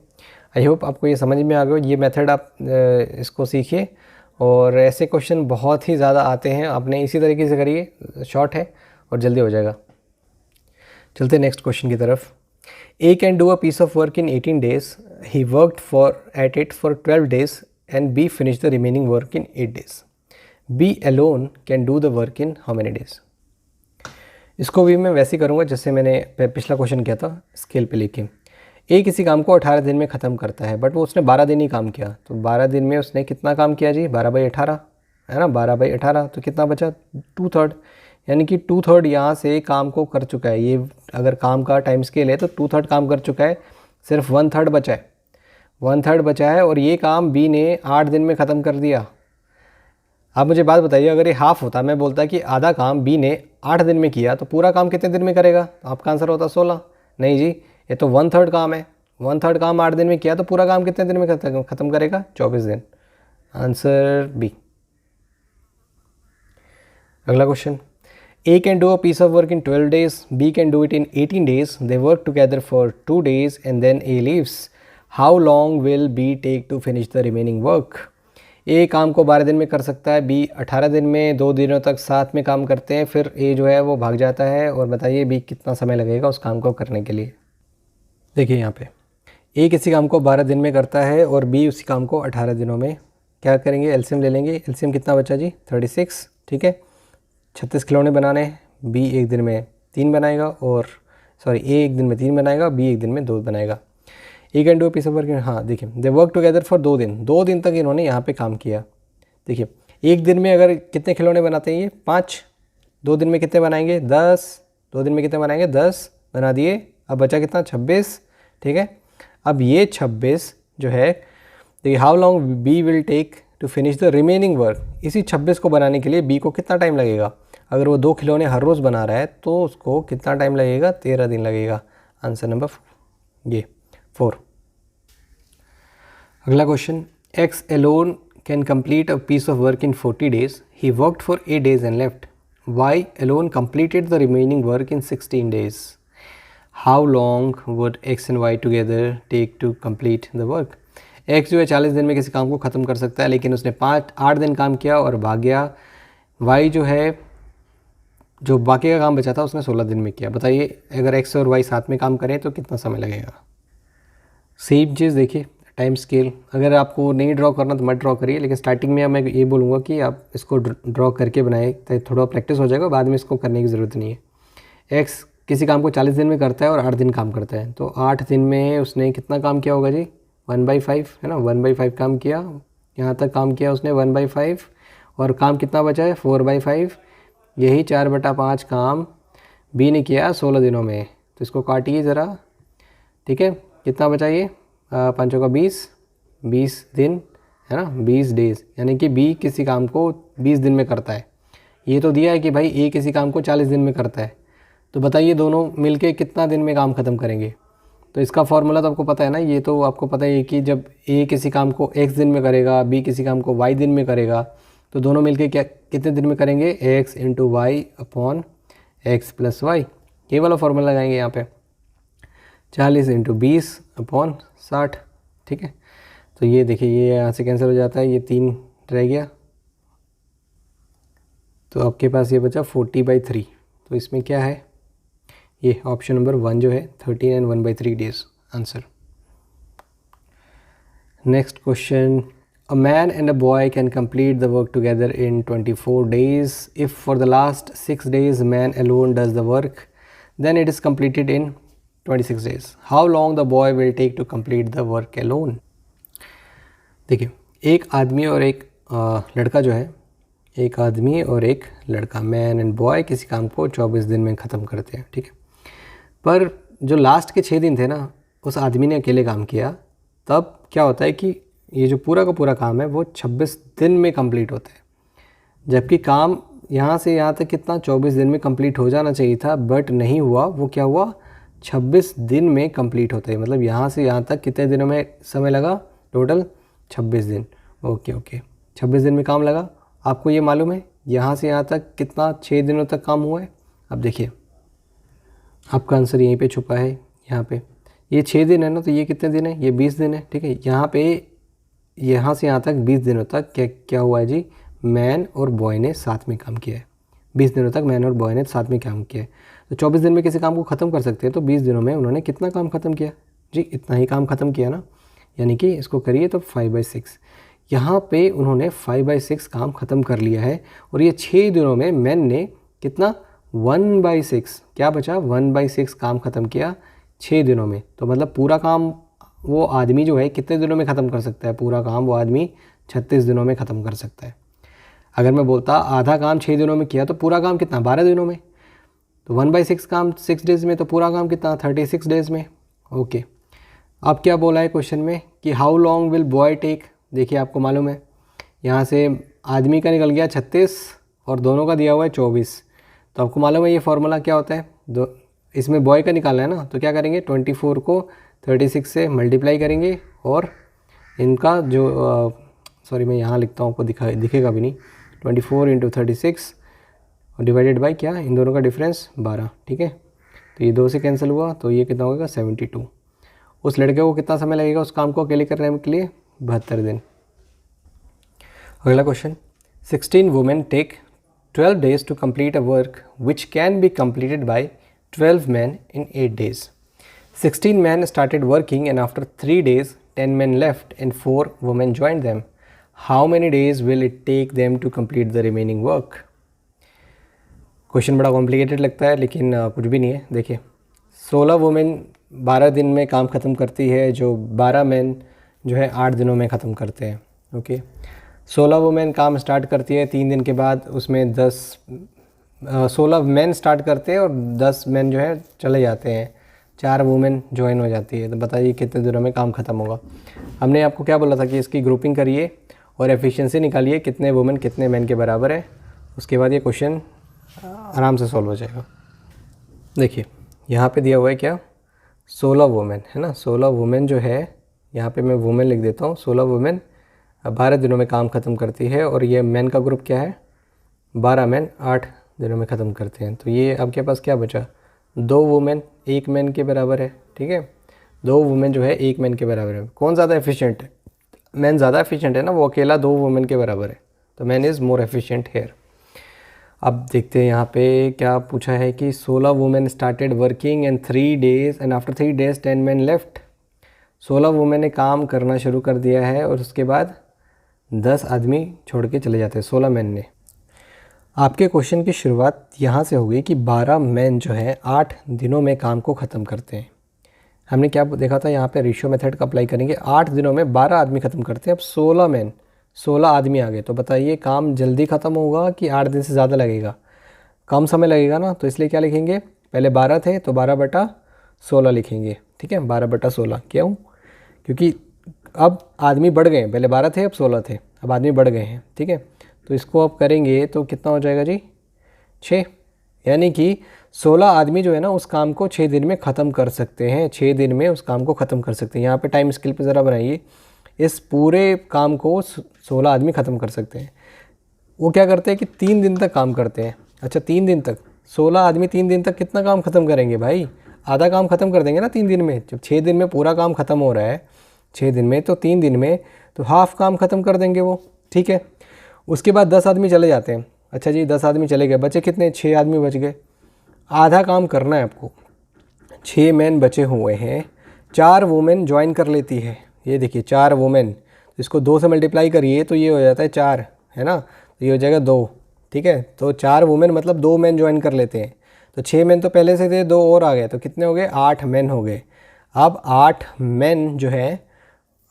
आई होप आपको ये समझ में आ गया। ये मेथड आप इसको सीखिए और ऐसे क्वेश्चन बहुत ही ज़्यादा आते हैं, आपने इसी तरीके से करिए, शॉर्ट है और जल्दी हो जाएगा। चलते नेक्स्ट क्वेश्चन की तरफ। A can do a piece of work in 18 days, he worked at it for 12 days and B finish the remaining work in 8 days. B alone can do the work in how many days. इसको भी मैं वैसे ही करूँगा जैसे मैंने पिछला क्वेश्चन किया था, स्केल पे लेके। ए किसी काम को 18 दिन में ख़त्म करता है, बट वो उसने 12 दिन ही काम किया। तो 12 दिन में उसने कितना काम किया जी, 12/18 है ना, 12/18। तो कितना बचा, 2/3, यानी कि 2/3 यहाँ से काम को कर चुका है। ये अगर काम का टाइम स्केल है तो 2/3 काम कर चुका है, सिर्फ 1/3 बचा है, 1/3 बचा है और ये काम बी ने 8 दिन में ख़त्म कर दिया। आप मुझे बात बताइए, अगर ये हाफ होता, मैं बोलता कि आधा काम बी ने 8 दिन में किया, तो पूरा काम कितने दिन में करेगा, तो आपका आंसर होता 16। नहीं जी, ये तो 1/3 काम है, 1/3 काम 8 दिन में किया, तो पूरा काम कितने दिन में ख़त्म करेगा, 24 दिन। Answer B. अगला question. A can do a piece of work in 12 days, B can do it in 18 days. They work together for 2 days and then A leaves. How long will B take to finish the remaining work? A काम को 12 दिन में कर सकता है, B 18 दिन में, 2 दिनों तक साथ में काम करते हैं, फिर A जो है वो भाग जाता है। और बताइए B कितना समय लगेगा उस काम को करने के लिए। देखिए यहाँ पे A किसी काम को 12 दिन में करता है और B उसी काम को 18 दिनों में। क्या करेंगे, एलसीएम ले लेंगे। एलसीएम कितना बचा जी, 36, ठीक है। 36 खिलौने बनाने, बी एक दिन में 3 बनाएगा, और सॉरी ए एक दिन में 3 बनाएगा, बी एक दिन में 2 बनाएगा। A can do piece of work, हाँ देखिए, दे वर्क टुगेदर फॉर 2 दिन, 2 दिन तक इन्होंने यहाँ पे काम किया। देखिए एक दिन में अगर कितने खिलौने बनाते हैं ये, 5, 2 दिन में कितने बनाएंगे, 10, 2 दिन में कितने बनाएंगे, 10 बना दिए। अब बचा कितना, 26, ठीक है। अब ये 26 जो है देखिए how long B will take to finish the remaining work, इसी 26 को बनाने के लिए बी को कितना टाइम लगेगा। अगर वो 2 खिलौने हर रोज़ बना रहा है तो उसको कितना टाइम लगेगा, 13 दिन लगेगा। आंसर नंबर ये 4। अगला question, X alone can complete a piece of work in 40 days. He worked for 8 days and left. Y alone completed the remaining work in 16 days. How long would X and Y together take to complete the work? X जो है 40 दिन में किसी काम को ख़त्म कर सकता है, लेकिन उसने 8 दिन काम किया और भाग गया। Y जो है जो बाकी का काम बचा था उसने 16 दिन में किया। बताइए अगर X और Y साथ में काम करें तो कितना समय लगेगा। सेम चीज़ देखिए, टाइम स्केल अगर आपको नहीं ड्रॉ करना तो मत ड्रॉ करिए, लेकिन स्टार्टिंग में मैं ये बोलूँगा कि आप इसको ड्रॉ करके बनाए ताकि थोड़ा प्रैक्टिस हो जाएगा, बाद में इसको करने की ज़रूरत नहीं है। एक्स किसी काम को 40 दिन में करता है और 8 दिन काम करता है, तो 8 दिन में उसने कितना काम किया होगा जी, 1/5 है ना, 1/5 काम किया, यहाँ तक काम किया उसने 1/5, और काम कितना बचा है 4/5, यही 4/5 काम बी ने किया 16 दिनों में। तो इसको काटिए ज़रा, ठीक है, कितना बचा ये 5 का 20 दिन है ना, 20 डेज़, यानी कि बी किसी काम को 20 दिन में करता है। ये तो दिया है कि भाई ए किसी काम को 40 दिन में करता है, तो बताइए दोनों मिलके कितना दिन में काम ख़त्म करेंगे। तो इसका फॉर्मूला तो आपको पता है ना, ये तो आपको पता है कि जब ए किसी काम को x दिन में करेगा, बी किसी काम को y दिन में करेगा, तो दोनों मिलके क्या कितने दिन में करेंगे, x × y upon x + y। ये वाला फॉर्मूला लगाएंगे यहाँ पे, 40 × 20 अपॉन 60, ठीक है। तो ये देखिए ये यहाँ से कैंसिल हो जाता है, ये 3 रह गया, तो आपके पास ये बचा 40/3। तो इसमें क्या है, ये ऑप्शन नंबर 1 जो है 13 and 1/3 days answer. Next question, a man and a boy can complete the work together in 24 days. If for the last 6 days man alone does the work, then it is completed in 26 days. How long the boy will take to complete the work alone? देखिए एक आदमी और एक लड़का जो है, एक आदमी और एक लड़का, मैन एंड बॉय किसी काम को 24 दिन में ख़त्म करते हैं, ठीक है। पर जो लास्ट के 6 दिन थे ना, उस आदमी ने अकेले काम किया, तब क्या होता है कि ये जो पूरा का पूरा काम है वो 26 दिन में कंप्लीट होता है, जबकि काम यहाँ से यहाँ तक कितना 24 दिन में कंप्लीट हो जाना चाहिए था, बट नहीं हुआ। वो क्या हुआ, 26 दिन में कंप्लीट होता है। मतलब यहाँ से यहाँ तक कितने दिनों में समय लगा, टोटल 26 दिन। ओके 26 दिन में काम लगा। आपको ये मालूम है यहाँ से यहाँ तक कितना 6 दिनों तक काम हुआ है। अब देखिए आपका आंसर यहीं पे छुपा है, यहाँ पे ये 6 दिन है ना, तो ये कितने दिन है, ये 20 दिन है, ठीक है। यहाँ पे यहाँ से यहाँ तक 20 दिनों तक क्या हुआ है जी, मैन और बॉय ने साथ में काम किया है। 20 दिनों तक मैन और बॉय ने साथ में काम किया है। तो 24 दिन में किसी काम को ख़त्म कर सकते हैं, तो 20 दिनों में उन्होंने कितना काम ख़त्म किया जी, इतना ही काम ख़त्म किया ना, यानी कि इसको करिए तो 5/6। यहाँ पे उन्होंने 5/6 काम ख़त्म कर लिया है, और ये 6 दिनों में मैन ने कितना 1/6, क्या बचा 1/6 काम ख़त्म किया 6 दिनों में। तो मतलब पूरा काम वो आदमी जो है कितने दिनों में ख़त्म कर सकता है, पूरा काम वो आदमी 36 दिनों में ख़त्म कर सकता है। अगर मैं बोलता आधा काम 6 दिनों में किया तो पूरा काम कितना 12 दिनों में, तो 1/6 काम 6 डेज़ में, तो पूरा काम कितना 36 डेज़ में। ओके, अब क्या बोला है क्वेश्चन में कि how long will boy take. देखिए आपको मालूम है यहाँ से आदमी का निकल गया 36 और दोनों का दिया हुआ है 24, तो आपको मालूम है ये फार्मूला क्या होता है, इसमें बॉय का निकालना है ना, तो क्या करेंगे 24 को 36 से मल्टीप्लाई करेंगे, और इनका जो सॉरी मैं यहाँ लिखता हूँ, आपको दिखेगा भी नहीं, 24 × 36 और डिवाइडेड बाय क्या, इन दोनों का डिफरेंस 12, ठीक है। तो ये 2 से कैंसिल हुआ, तो ये कितना होगा 72। उस लड़के को कितना समय लगेगा उस काम को अकेले करने के लिए, 72 दिन। अगला question, 16 women take 12 days to complete a work which can be completed by 12 men in 8 days. 16 men started working and after 3 days 10 men left and 4 women joined them. How many days will it take them to complete the remaining work? Question बड़ा कॉम्प्लिकेटेड लगता है, लेकिन कुछ भी नहीं है। देखिए 16 वुमेन 12 दिन में काम ख़त्म करती है, जो 12 मैन जो है 8 दिनों में ख़त्म करते हैं। ओके, 16 वुमेन काम स्टार्ट करती है, 3 दिन के बाद उसमें 16 मैन स्टार्ट करते हैं और 10 मैन जो है चले जाते हैं। 4 वुमेन ज्वाइन हो जाती है, तो बताइए कितने दिनों में काम ख़त्म होगा। हमने आपको क्या बोला था कि इसकी ग्रुपिंग करिए और एफिशिएंसी निकालिए कितने वुमेन कितने मैन के बराबर है, उसके बाद ये क्वेश्चन आराम से सॉल्व हो जाएगा। देखिए यहाँ पे दिया हुआ है क्या, 16 वुमेन है ना, 16 वुमेन जो है, यहाँ पे मैं वुमेन लिख देता हूँ। 16 वुमेन 12 दिनों में काम ख़त्म करती है, और ये मैन का ग्रुप क्या है, 12 मैन 8 दिनों में ख़त्म करते हैं। तो ये आपके पास क्या बचा, 2 वुमेन 1 मैन के बराबर है, ठीक है। 2 वुमेन जो है 1 मैन के बराबर है। कौन ज़्यादा एफिशिएंट है, मैन ज़्यादा एफिशिएंट है ना, वो अकेला 2 वुमेन के बराबर है, तो man is more efficient here. अब देखते हैं यहाँ पे क्या पूछा है कि 16 women started working and 3 days and after 3 days 10 man left. 16 women ने काम करना शुरू कर दिया है और उसके बाद 10 आदमी छोड़ के चले जाते हैं, 16 मैन ने। आपके क्वेश्चन की शुरुआत यहाँ से होगी कि 12 मैन जो है 8 दिनों में काम को ख़त्म करते हैं। हमने क्या देखा था, यहाँ पे रेशियो मेथड का अप्लाई करेंगे, 8 दिनों में 12 आदमी ख़त्म करते हैं। अब 16 मैन 16 आदमी आ गए, तो बताइए काम जल्दी ख़त्म होगा कि 8 दिन से ज़्यादा लगेगा, कम समय लगेगा ना, तो इसलिए क्या लिखेंगे, पहले 12 थे तो 12/16 लिखेंगे, ठीक है। 12/16 क्यों, क्योंकि अब आदमी बढ़ गए हैं, पहले 12 थे अब 16 थे, अब आदमी बढ़ गए हैं, ठीक है। तो इसको अब करेंगे तो कितना हो जाएगा जी, 6, यानी कि 16 आदमी जो है ना उस काम को 6 दिन में ख़त्म कर सकते हैं, 6 दिन में उस काम को ख़त्म कर सकते हैं। यहाँ पे टाइम स्केल पे ज़रा बनाइए, इस पूरे काम को 16 आदमी ख़त्म कर सकते हैं। वो क्या करते हैं कि 3 दिन तक काम करते हैं। अच्छा 3 दिन तक 16 आदमी 3 दिन तक कितना काम ख़त्म करेंगे भाई, आधा काम ख़त्म कर देंगे ना 3 दिन में। जब 6 दिन में पूरा काम ख़त्म हो रहा है 6 दिन में, तो 3 दिन में तो हाफ काम ख़त्म कर देंगे वो, ठीक है। उसके बाद 10 आदमी चले जाते हैं। अच्छा जी 10 आदमी चले गए, बचे कितने, 6 आदमी बच गए। आधा काम करना है आपको, 6 मैन बचे हुए हैं, 4 वुमेन ज्वाइन कर लेती है। ये देखिए 4 वुमेन, इसको 2 से मल्टीप्लाई करिए तो ये हो जाता है 4, है ना, तो ये हो जाएगा 2, ठीक है। तो 4 वुमेन मतलब 2 मैन ज्वाइन कर लेते हैं, तो 6 मैन तो पहले से थे, 2 और आ गए, तो कितने हो गए, 8 मैन हो गए। अब 8 मैन जो है,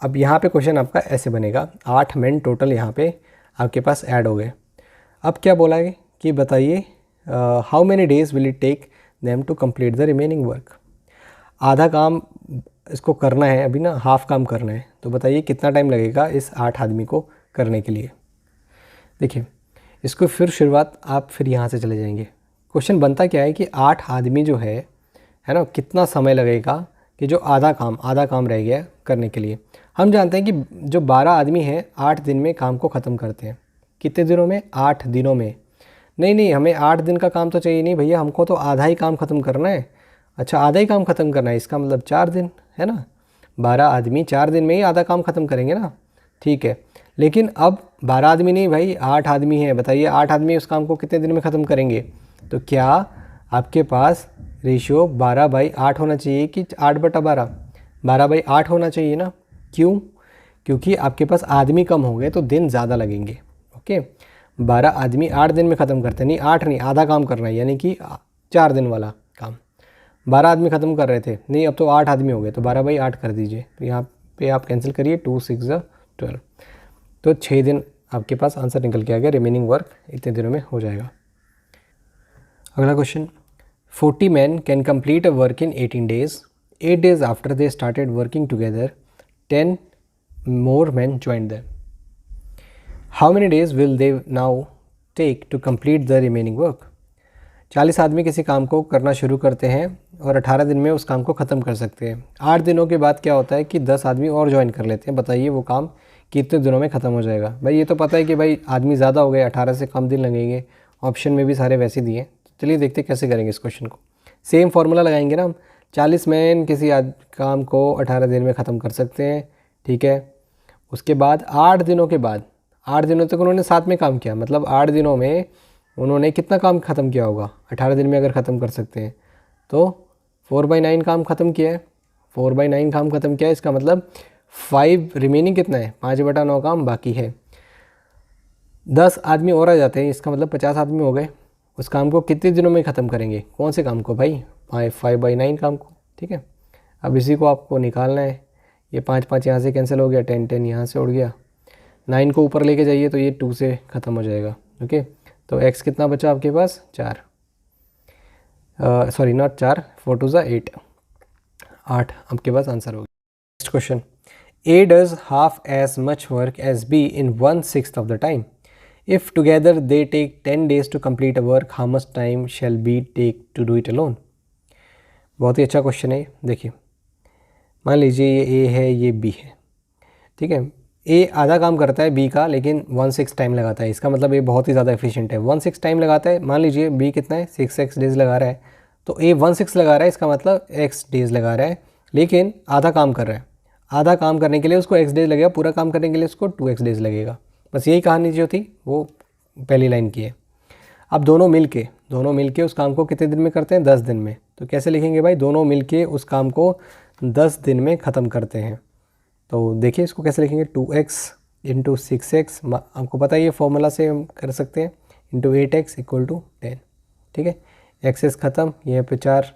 अब यहाँ पे क्वेश्चन आपका ऐसे बनेगा, 8 मैन टोटल यहाँ पे आपके पास ऐड हो गए। अब क्या बोला है कि बताइए how many days will it take them to complete the remaining work. आधा काम इसको करना है अभी ना, हाफ काम करना है, तो बताइए कितना टाइम लगेगा इस 8 आदमी को करने के लिए। देखिए इसको फिर शुरुआत आप फिर यहाँ से चले जाएंगे। क्वेश्चन बनता क्या है कि 8 आदमी जो है ना, कितना समय लगेगा कि जो आधा काम रह गया करने के लिए। हम जानते हैं कि जो 12 आदमी हैं 8 दिन में काम को ख़त्म करते हैं। कितने दिनों में, 8 दिनों में। नहीं हमें 8 दिन का काम तो चाहिए नहीं भैया, हमको तो आधा ही काम ख़त्म करना है। अच्छा आधा ही काम ख़त्म करना है, इसका मतलब 4 दिन, है ना। 12 आदमी 4 दिन में ही आधा काम ख़त्म करेंगे ना, ठीक है। लेकिन अब 12 आदमी नहीं भाई, 8 आदमी हैं। बताइए 8 आदमी उस काम को कितने दिन में ख़त्म करेंगे। तो क्या आपके पास रेशियो 12/8 होना चाहिए कि 8/12, 12/8 होना चाहिए ना। क्यों, क्योंकि आपके पास आदमी कम हो गए तो दिन ज़्यादा लगेंगे, ओके। 12 आदमी 8 दिन में ख़त्म करते नहीं, 8 नहीं, आधा काम करना है, यानी कि 4 दिन वाला काम। 12 आदमी ख़त्म कर रहे थे, नहीं अब तो 8 आदमी हो गए, तो 12/8 कर दीजिए। तो यहाँ पे आप कैंसिल करिए, 2 6 12, तो 6 दिन आपके पास आंसर निकल के आ गया। रिमेनिंग वर्क इतने दिनों में हो जाएगा। अगला question, 40 men can complete a work in 18 days. 8 days after they started working together, 10 more men joined them. How many days will they now take to complete the remaining work? 40 आदमी किसी काम को करना शुरू करते हैं और 18 दिन में उस काम को ख़त्म कर सकते हैं। 8 दिनों के बाद क्या होता है कि 10 आदमी और ज्वाइन कर लेते हैं। बताइए वो काम कितने दिनों में ख़त्म हो जाएगा। भाई ये तो पता है कि भाई आदमी ज़्यादा हो गए, 18 से कम दिन लगेंगे, ऑप्शन में भी सारे वैसे दिए। चलिए देखते हैं कैसे करेंगे इस क्वेश्चन को। सेम फार्मूला लगाएंगे ना हम, 40 मैन किसी काम को 18 दिन में ख़त्म कर सकते हैं, ठीक है। उसके बाद 8 दिनों के बाद, 8 दिनों तक उन्होंने साथ में काम किया, मतलब 8 दिनों में उन्होंने कितना काम ख़त्म किया होगा। 18 दिन में अगर ख़त्म कर सकते हैं तो 4/9 काम ख़त्म किया है, 4/9 काम ख़त्म किया है। इसका मतलब 5 रिमेनिंग कितना है, 5/9 काम बाकी है। 10 आदमी और आ जाते हैं, इसका मतलब 50 आदमी हो गए। उस काम को कितने दिनों में ख़त्म करेंगे, कौन से काम को भाई, 5/9 काम को, ठीक है। अब इसी को आपको निकालना है। ये 5 यहाँ से कैंसिल हो गया, 10 यहाँ से उड़ गया, 9 को ऊपर लेके जाइए तो ये 2 से ख़त्म हो जाएगा, ओके। तो x कितना बचा आपके पास, 4, सॉरी नॉट 4, 4 2 8, 8 आपके पास आंसर होगा। Next question, A does half as much work as B in 1/6 of the time. If together they take 10 days to complete a work, how much time shall B take to do it alone? बहुत ही अच्छा क्वेश्चन है। देखिए, मान लीजिए ये A है, ये B है, ठीक है। A आधा काम करता है B का, लेकिन 1/6 टाइम लगाता है। इसका मतलब ये बहुत ही ज़्यादा एफिशिएंट है। 1/6 टाइम लगाता है। मान लीजिए B कितना है, 6x डेज लगा रहा है, तो A 1/6 लगा रहा है, इसका मतलब x डेज लगा रहा है, लेकिन आधा काम कर रहा है। आधा काम करने के लिए उसको x डेज लगेगा, पूरा काम करने के लिए उसको 2x डेज लगेगा। बस यही कहानी जो थी वो पहली लाइन की है। अब दोनों मिल के उस काम को कितने दिन में करते हैं, 10 दिन में। तो कैसे लिखेंगे भाई, दोनों मिल के उस काम को 10 दिन में ख़त्म करते हैं। तो देखिए इसको कैसे लिखेंगे, 2x इंटू 6x, आपको पता है ये फॉर्मूला से हम कर सकते हैं, इंटू 8x इक्वल टू 10, ठीक है। एक्सेस ख़त्म, यहाँ पे 4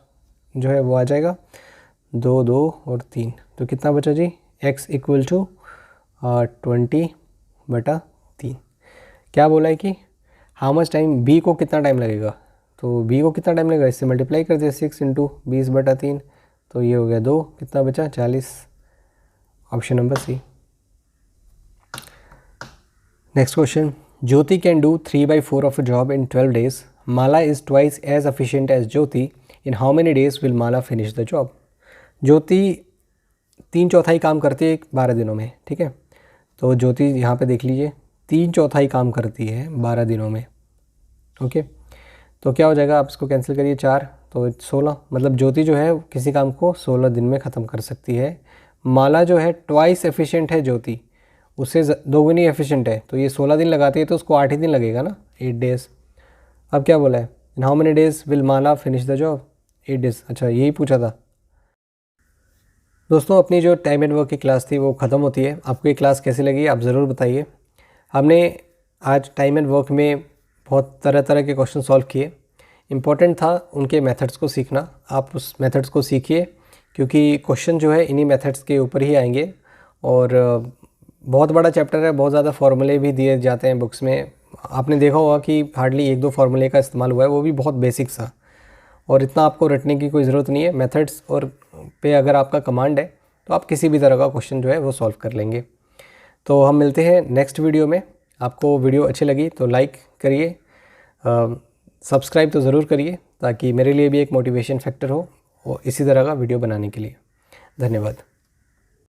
जो है वो आ जाएगा, 2 2 और 3, तो कितना बचा जी, x इक्वल टू 20/3। क्या बोला है कि हाउ मच टाइम, b को कितना टाइम लगेगा, तो b को कितना टाइम लगेगा, इससे मल्टीप्लाई कर दिया, 6 इंटू 20/3, तो ये हो गया 2, कितना बचा 40, option number C. Next question, Jyoti can do 3/4 of a job in 12 days. Mala is twice as efficient as Jyoti. In how many days will Mala finish the job? Jyoti 3/4 काम करती है 12 दिनों में, ठीक है। तो ज्योति यहाँ पे देख लीजिए 3/4 काम करती है 12 दिनों में, ओके। तो क्या हो जाएगा, आप इसको कैंसिल करिए, 4 तो 16, मतलब ज्योति जो है किसी काम को 16 दिन में ख़त्म कर सकती है। माला जो है ट्वाइस एफिशिएंट है ज्योति, उससे दोगुनी एफिशिएंट है, तो ये 16 दिन लगाती है, तो उसको 8 ही दिन लगेगा ना, 8 डेज़। अब क्या बोला है, इन how many days will Mala finish the job, 8 days. अच्छा, यही पूछा था। दोस्तों, अपनी जो टाइम एंड वर्क की क्लास थी वो ख़त्म होती है। आपको ये क्लास कैसी लगी आप ज़रूर बताइए। हमने आज टाइम एंड वर्क में बहुत तरह तरह के क्वेश्चन सॉल्व किए। इम्पॉर्टेंट था उनके मेथड्स को सीखना। आप उस मेथड्स को सीखिए, क्योंकि क्वेश्चन जो है इन्हीं मेथड्स के ऊपर ही आएंगे। और बहुत बड़ा चैप्टर है, बहुत ज़्यादा फार्मूले भी दिए जाते हैं बुक्स में। आपने देखा होगा कि हार्डली 1-2 फार्मूले का इस्तेमाल हुआ है, वो भी बहुत बेसिक सा, और इतना आपको रटने की कोई ज़रूरत नहीं है। मेथड्स और पे अगर आपका कमांड है तो आप किसी भी तरह का क्वेश्चन जो है वो सॉल्व कर लेंगे। तो हम मिलते हैं नेक्स्ट वीडियो में। आपको वीडियो अच्छी लगी तो लाइक करिए, सब्सक्राइब तो ज़रूर करिए, ताकि मेरे लिए भी एक मोटिवेशन फैक्टर हो और इसी तरह का वीडियो बनाने के लिए। धन्यवाद।